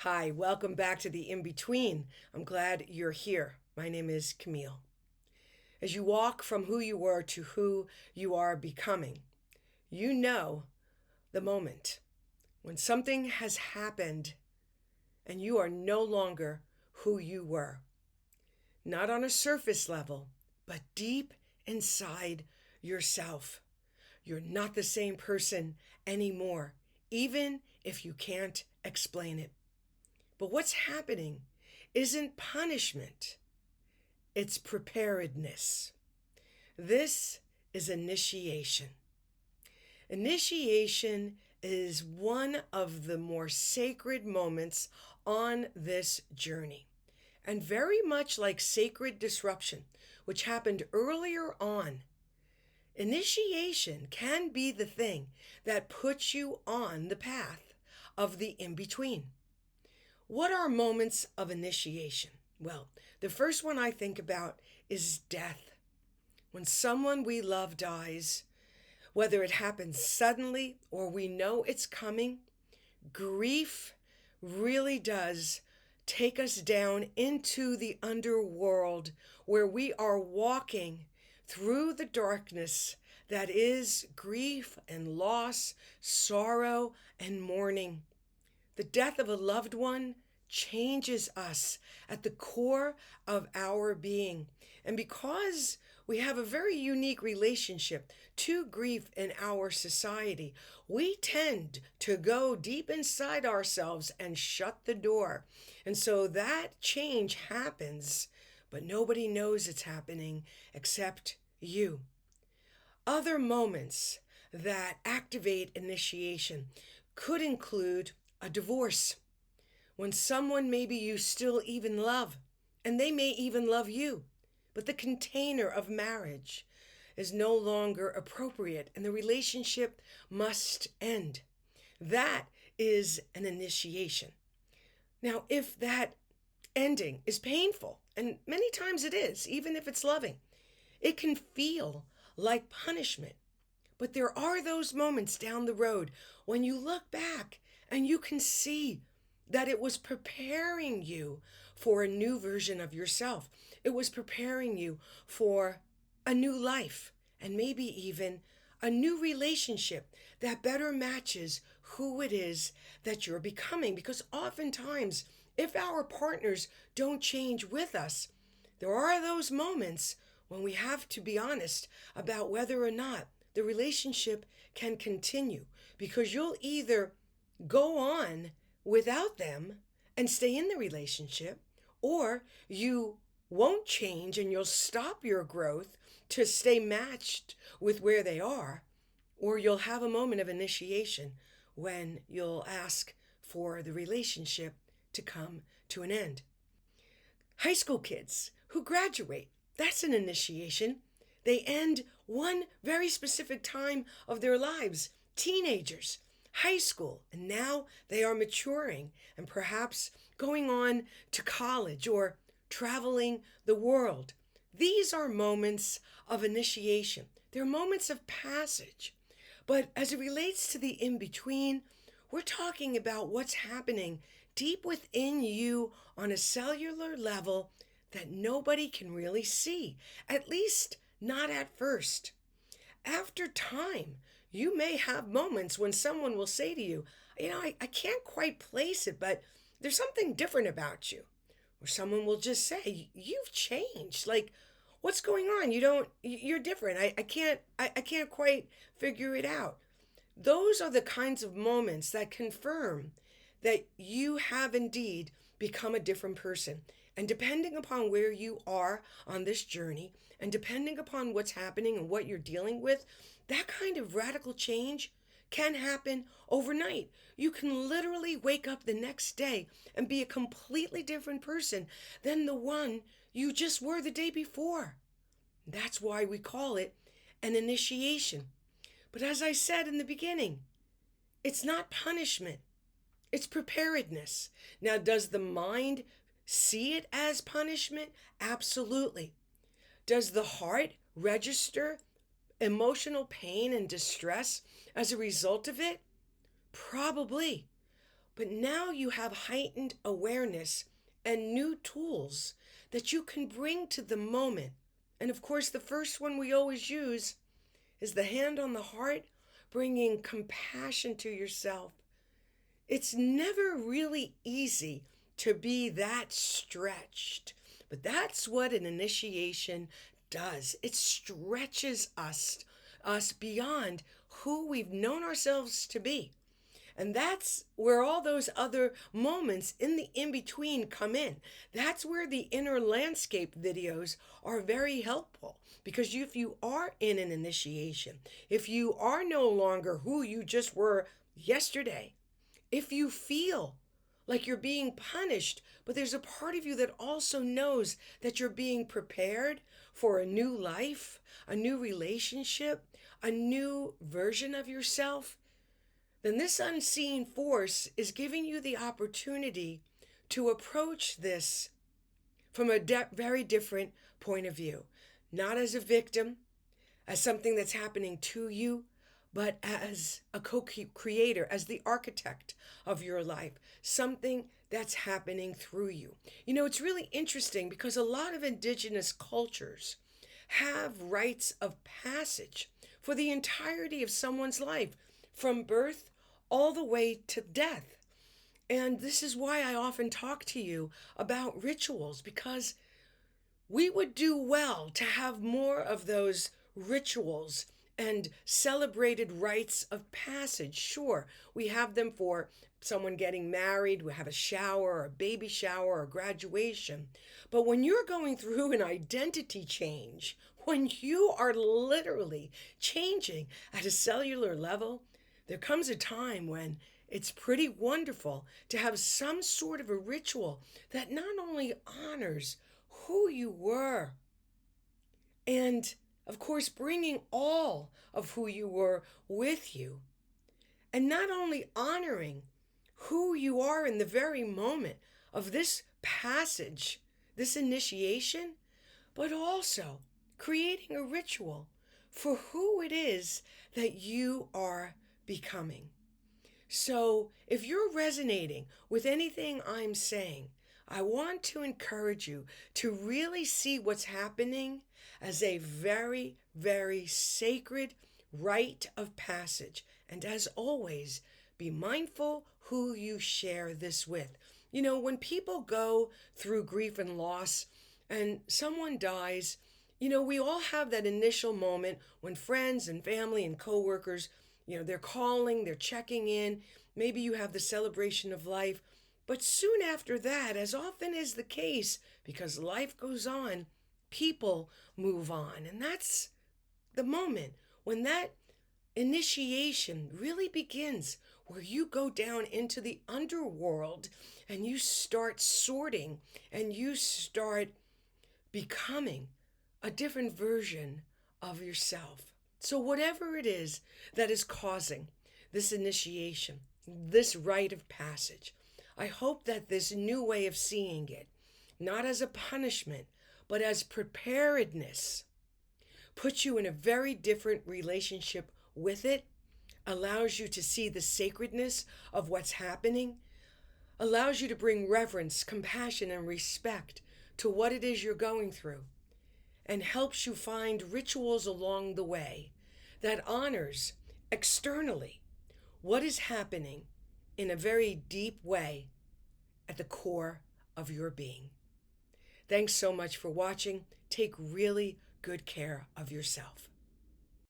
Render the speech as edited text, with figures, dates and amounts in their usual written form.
Hi, welcome back to the In Between. I'm glad you're here. My name is Camille. As you walk from who you were to who you are becoming, you know the moment when something has happened and you are no longer who you were. Not on a surface level, but deep inside yourself. You're not the same person anymore, even if you can't explain it. But what's happening isn't punishment, it's preparedness. This is initiation. Initiation is one of the more sacred moments on this journey. And very much like sacred disruption, which happened earlier on, initiation can be the thing that puts you on the path of the in between. What are moments of initiation? Well, the first one I think about is death. When someone we love dies, whether it happens suddenly or we know it's coming, grief really does take us down into the underworld where we are walking through the darkness that is grief and loss, sorrow and mourning. The death of a loved one changes us at the core of our being. And because we have a very unique relationship to grief in our society, we tend to go deep inside ourselves and shut the door. And so that change happens, but nobody knows it's happening except you. Other moments that activate initiation could include a divorce, when someone maybe you still even love, and they may even love you, but the container of marriage is no longer appropriate and the relationship must end. That is an initiation. Now, if that ending is painful, and many times it is, even if it's loving, it can feel like punishment. But there are those moments down the road when you look back and you can see that it was preparing you for a new version of yourself. It was preparing you for a new life and maybe even a new relationship that better matches who it is that you're becoming. Because oftentimes, if our partners don't change with us, there are those moments when we have to be honest about whether or not the relationship can continue, because you'll either go on without them and stay in the relationship, or you won't change and you'll stop your growth to stay matched with where they are, or you'll have a moment of initiation when you'll ask for the relationship to come to an end. High school kids who graduate, that's an initiation. They end one very specific time of their lives. Teenagers, high school, and now they are maturing and perhaps going on to college or traveling the world. These are moments of initiation. They're moments of passage. But as it relates to the in between, we're talking about what's happening deep within you on a cellular level that nobody can really see, at least not at first. After time, you may have moments when someone will say to you, I can't quite place it, but there's something different about you. Or someone will just say, you've changed. Like, what's going on? You're different. I can't quite figure it out. Those are the kinds of moments that confirm that you have indeed become a different person. And depending upon where you are on this journey, and depending upon what's happening and what you're dealing with, that kind of radical change can happen overnight. You can literally wake up the next day and be a completely different person than the one you just were the day before. That's why we call it an initiation. But as I said in the beginning, it's not punishment, it's preparedness. Now, does the mind see it as punishment? Absolutely. Does the heart register emotional pain and distress as a result of it? Probably. but now you have heightened awareness and new tools that you can bring to the moment. And of course, the first one we always use is the hand on the heart, bringing compassion to yourself. It's never really easy to be that stretched, but that's what an initiation does. It stretches us beyond who we've known ourselves to be. And that's where all those other moments in the in between come in. That's where the inner landscape videos are very helpful, because if you are in an initiation, if you are no longer who you just were yesterday, if you feel like you're being punished, but there's a part of you that also knows that you're being prepared for a new life, a new relationship, a new version of yourself, then this unseen force is giving you the opportunity to approach this from a very different point of view. Not as a victim, as something that's happening to you, but as a co-creator, as the architect of your life, something that's happening through you. You know, it's really interesting because a lot of indigenous cultures have rites of passage for the entirety of someone's life, from birth all the way to death. And this is why I often talk to you about rituals, because we would do well to have more of those rituals and celebrated rites of passage. Sure, we have them for someone getting married, we have a shower, or a baby shower, or graduation. But when you're going through an identity change, when you are literally changing at a cellular level, there comes a time when it's pretty wonderful to have some sort of a ritual that not only honors who you were, and of course, bringing all of who you were with you, and not only honoring who you are in the very moment of this passage, this initiation, but also creating a ritual for who it is that you are becoming. So if you're resonating with anything I'm saying, I want to encourage you to really see what's happening as a very, very sacred rite of passage. And as always, be mindful who you share this with. You know, when people go through grief and loss and someone dies, you know, we all have that initial moment when friends and family and coworkers, you know, they're calling, they're checking in. Maybe you have the celebration of life. But soon after that, as often is the case, because life goes on, people move on. And that's the moment when that initiation really begins, where you go down into the underworld and you start sorting and you start becoming a different version of yourself. So whatever it is that is causing this initiation, this rite of passage, I hope that this new way of seeing it, not as a punishment, but as preparedness, puts you in a very different relationship with it, allows you to see the sacredness of what's happening, allows you to bring reverence, compassion, and respect to what it is you're going through, and helps you find rituals along the way that honors externally what is happening in a very deep way at the core of your being. Thanks so much for watching. Take really good care of yourself.